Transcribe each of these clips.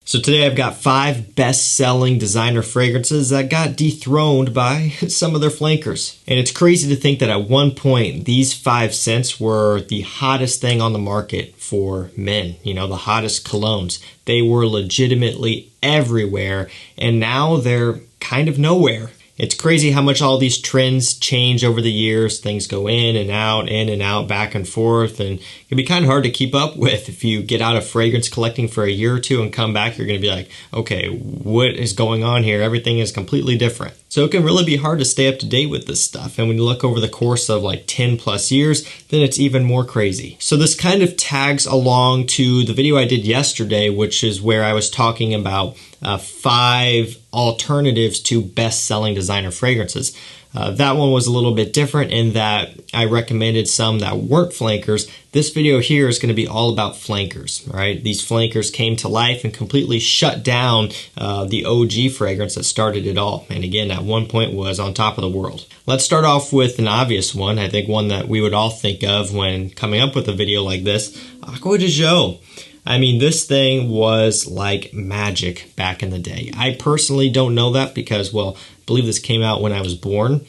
So today I've got 5 best-selling designer fragrances that got dethroned by some of their flankers. And it's crazy to think that at one point these 5 scents were the hottest thing on the market for men, you know, the hottest colognes. They were legitimately everywhere, and now they're kind of nowhere. It's crazy how much all these trends change over the years. Things go in and out, back and forth, and it can be kind of hard to keep up with. If you get out of fragrance collecting for a year or two and come back, you're going to be like, okay, what is going on here? Everything is completely different. So it can really be hard to stay up to date with this stuff. And when you look over the course of like 10 plus years, then it's even more crazy. So this kind of tags along to the video I did yesterday, which is where I was talking about 5 alternatives to best-selling designer fragrances. That one was a little bit different in that I recommended some that weren't flankers. This video here is going to be all about flankers, right? These flankers came to life and completely shut down the OG fragrance that started it all. And again, at one point was on top of the world. Let's start off with an obvious one. I think one that we would all think of when coming up with a video like this, Acqua Di Gio. I mean, this thing was like magic back in the day. I personally don't know that because, well, I believe this came out when I was born.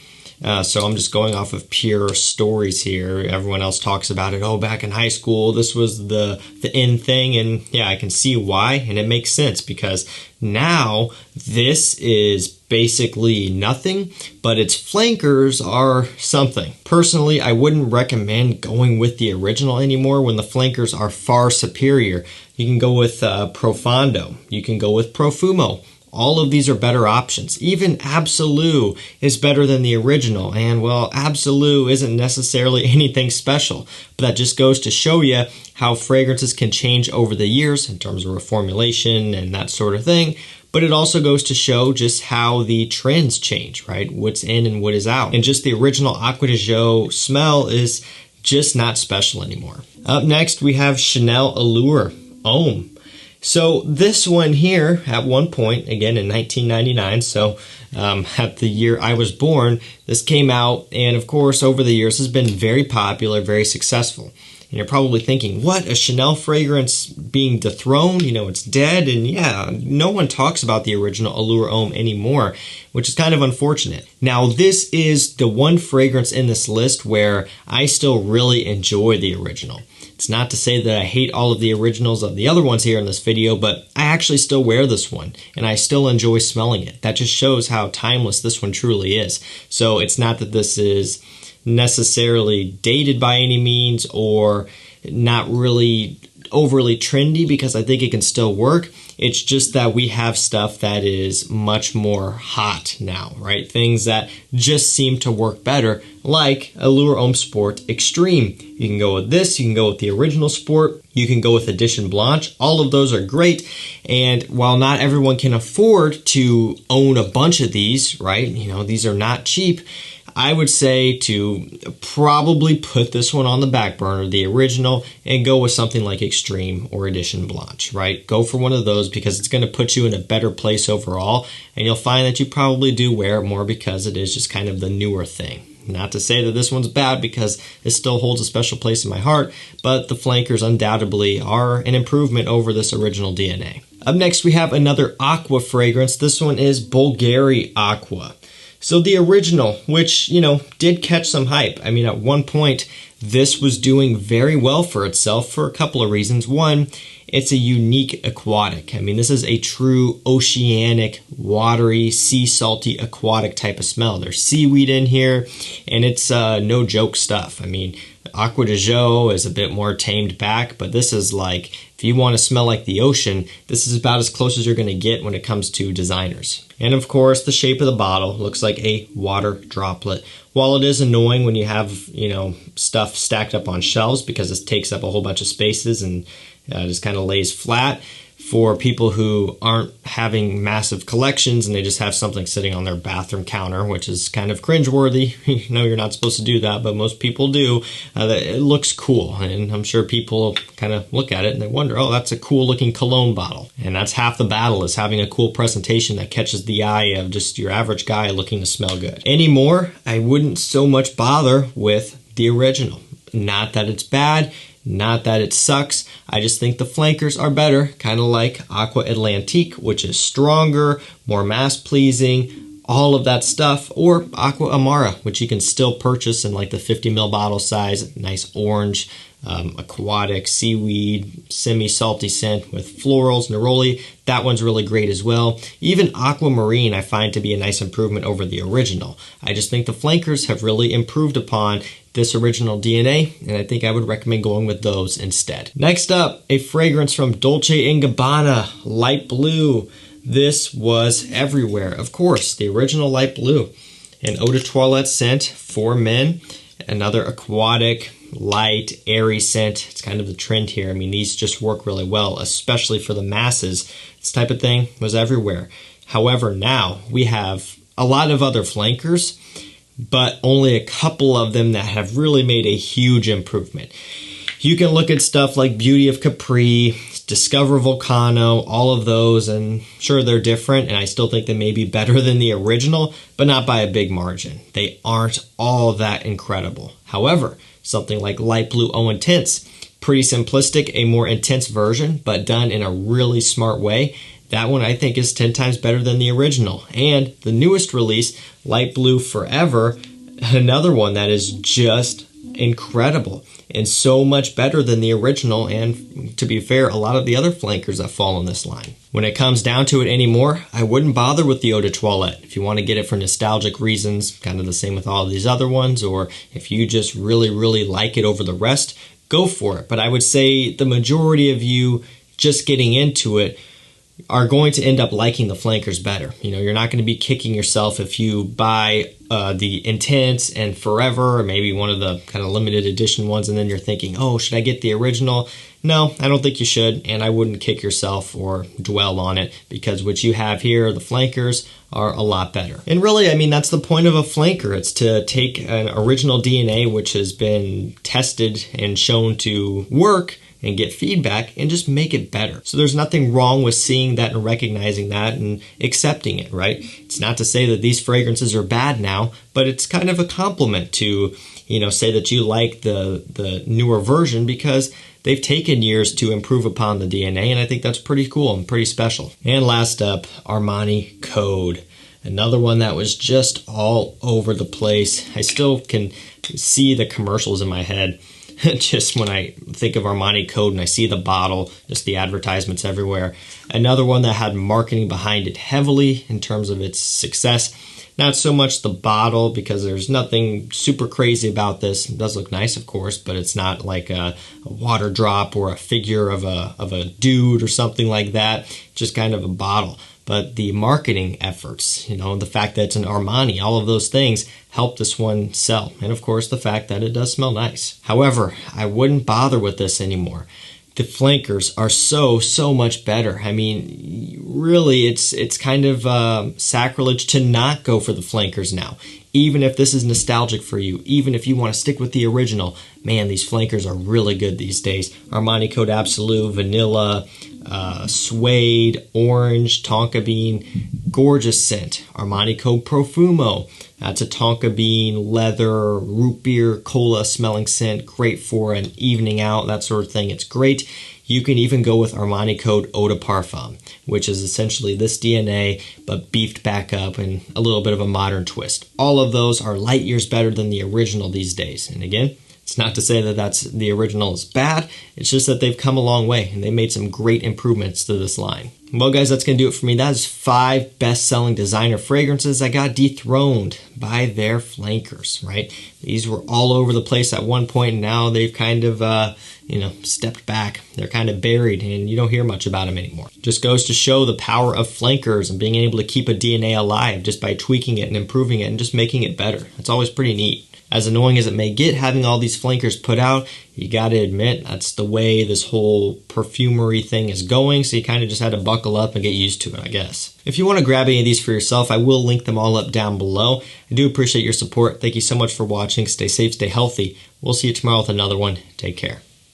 So I'm just going off of pure stories here. Everyone else talks about it. Oh, back in high school, this was the in thing. And yeah, I can see why. And it makes sense because now this is basically nothing, but its flankers are something. Personally, I wouldn't recommend going with the original anymore when the flankers are far superior. You can go with Profondo. You can go with Profumo. All of these are better options. Even Absolute is better than the original. And well, Absolute isn't necessarily anything special, but that just goes to show you how fragrances can change over the years in terms of reformulation and that sort of thing. But it also goes to show just how the trends change, right? What's in and what is out. And just the original Acqua Di Gio smell is just not special anymore. Up next, we have Chanel Allure Homme. So this one here, at one point, again in 1999, so at the year I was born, this came out, and of course over the years has been very popular, very successful. And you're probably thinking, what, a Chanel fragrance being dethroned? You know, it's dead, and yeah, no one talks about the original Allure Homme anymore, which is kind of unfortunate. Now, this is the one fragrance in this list where I still really enjoy the original. It's not to say that I hate all of the originals of the other ones here in this video, but I actually still wear this one, and I still enjoy smelling it. That just shows how timeless this one truly is. So it's not that this is necessarily dated by any means or not really overly trendy, because I think it can still work. It's just that we have stuff that is much more hot now, right? Things that just seem to work better, like Allure Homme Sport Extreme. You can go with this, you can go with the original Sport, you can go with Edition Blanche. All of those are great. And while not everyone can afford to own a bunch of these, right? You know, these are not cheap. I would say to probably put this one on the back burner, the original, and go with something like Extreme or Edition Blanche, right? Go for one of those because it's going to put you in a better place overall, and you'll find that you probably do wear it more because it is just kind of the newer thing. Not to say that this one's bad because it still holds a special place in my heart, but the flankers undoubtedly are an improvement over this original DNA. Up next, we have another Aqua fragrance. This one is Bvlgari Aqua. So the original, which, you know, did catch some hype. I mean, at one point, this was doing very well for itself for a couple of reasons. One, it's a unique aquatic. I mean, this is a true oceanic, watery, sea salty, aquatic type of smell. There's seaweed in here, and it's no joke stuff. I mean, Acqua Di Gio is a bit more tamed back, but this is like, if you want to smell like the ocean, this is about as close as you're going to get when it comes to designers. And of course, the shape of the bottle looks like a water droplet. While it is annoying when you have, you know, stuff stacked up on shelves because it takes up a whole bunch of spaces and just kind of lays flat, for people who aren't having massive collections and they just have something sitting on their bathroom counter, which is kind of cringeworthy. You know, you're not supposed to do that, but most people do. It looks cool, and I'm sure people kind of look at it and they wonder, oh, that's a cool looking cologne bottle. And that's half the battle, is having a cool presentation that catches the eye of just your average guy looking to smell good. Anymore, I wouldn't so much bother with the original. Not that it's bad, not that it sucks. I just think the flankers are better, kind of like Aqua Atlantique, which is stronger, more mass-pleasing, all of that stuff, or Aqua Amara, which you can still purchase in like the 50 ml bottle size, nice orange, aquatic, seaweed, semi-salty scent with florals, neroli. That one's really great as well. Even Aquamarine I find to be a nice improvement over the original. I just think the flankers have really improved upon this original DNA, and I think I would recommend going with those instead. Next up, a fragrance from Dolce & Gabbana, Light Blue. This was everywhere. Of course, the original Light Blue. An eau de toilette scent for men, another aquatic, light, airy scent. It's kind of the trend here. I mean, these just work really well, especially for the masses. This type of thing was everywhere. However, now we have a lot of other flankers, but only a couple of them that have really made a huge improvement. You can look at stuff like Beauty of Capri, Discover Volcano, all of those, and sure, they're different, and I still think they may be better than the original, but not by a big margin. They aren't all that incredible. However, something like Light Blue Eau Intense, pretty simplistic, a more intense version, but done in a really smart way. That one I think is 10 times better than the original. And the newest release, Light Blue Forever, another one that is just incredible and so much better than the original, and to be fair, a lot of the other flankers that fall in this line. When it comes down to it anymore, I wouldn't bother with the eau de toilette. If you want to get it for nostalgic reasons, kind of the same with all of these other ones, or if you just really like it over the rest, go for it. But I would say the majority of you just getting into it are going to end up liking the flankers better. You know, you're not going to be kicking yourself if you buy the Intense and Forever, or maybe one of the kind of limited edition ones, and then you're thinking, oh, should I get the original? No, I don't think you should, and I wouldn't kick yourself or dwell on it, because what you have here, the flankers, are a lot better. And really, I mean, that's the point of a flanker. It's to take an original DNA, which has been tested and shown to work, and get feedback and just make it better. So there's nothing wrong with seeing that and recognizing that and accepting it, right? It's not to say that these fragrances are bad now, but it's kind of a compliment to, you know, say that you like the newer version because they've taken years to improve upon the DNA, and I think that's pretty cool and pretty special. And last up, Armani Code. Another one that was just all over the place. I still can see the commercials in my head. Just when I think of Armani Code and I see the bottle, just the advertisements everywhere. Another one that had marketing behind it heavily in terms of its success. Not so much the bottle, because there's nothing super crazy about this. It does look nice, of course, but it's not like a water drop or a figure of a dude or something like that. Just kind of a bottle. But the marketing efforts, you know, the fact that it's an Armani, all of those things help this one sell. And of course, the fact that it does smell nice. However, I wouldn't bother with this anymore. The flankers are so much better. I mean, really, it's kind of sacrilege to not go for the flankers now. Even if this is nostalgic for you, even if you want to stick with the original, man, these flankers are really good these days. Armani Code Absolute, Vanilla, Suede, Orange, Tonka Bean, gorgeous scent. Armani Code Profumo, that's a Tonka Bean, leather, root beer, cola smelling scent, great for an evening out, that sort of thing. It's great. You can even go with Armani Code Eau de Parfum, which is essentially this DNA, but beefed back up and a little bit of a modern twist. All of those are light years better than the original these days. And again, it's not to say that the original is bad. It's just that they've come a long way and they made some great improvements to this line. Well, guys, that's going to do it for me. That is 5 best-selling designer fragrances that got dethroned by their flankers, right? These were all over the place at one point, and now they've kind of, stepped back. They're kind of buried, and you don't hear much about them anymore. Just goes to show the power of flankers and being able to keep a DNA alive just by tweaking it and improving it and just making it better. It's always pretty neat. As annoying as it may get, having all these flankers put out, you gotta admit, that's the way this whole perfumery thing is going, so you kind of just had to buckle up and get used to it, I guess. If you want to grab any of these for yourself, I will link them all up down below. I do appreciate your support. Thank you so much for watching. Stay safe, stay healthy. We'll see you tomorrow with another one. Take care.